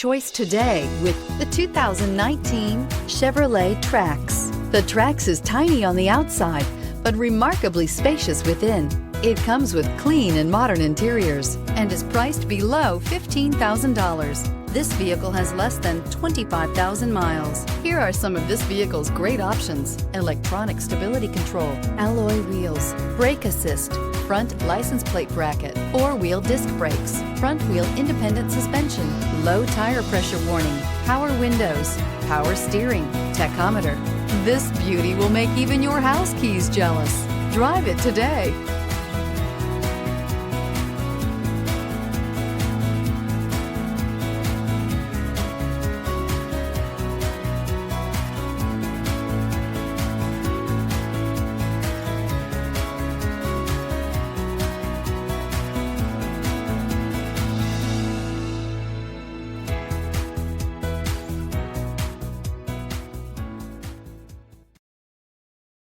choice today with the 2019 Chevrolet Trax. The Trax is tiny on the outside, but remarkably spacious within. It comes with clean and modern interiors and is priced below $15,000. This vehicle has less than 25,000 miles. Here are some of this vehicle's great options: electronic stability control, alloy wheels, brake assist, front license plate bracket, four-wheel disc brakes, front wheel independent suspension, low tire pressure warning, power windows, power steering, tachometer. This beauty will make even your house keys jealous. Drive it today.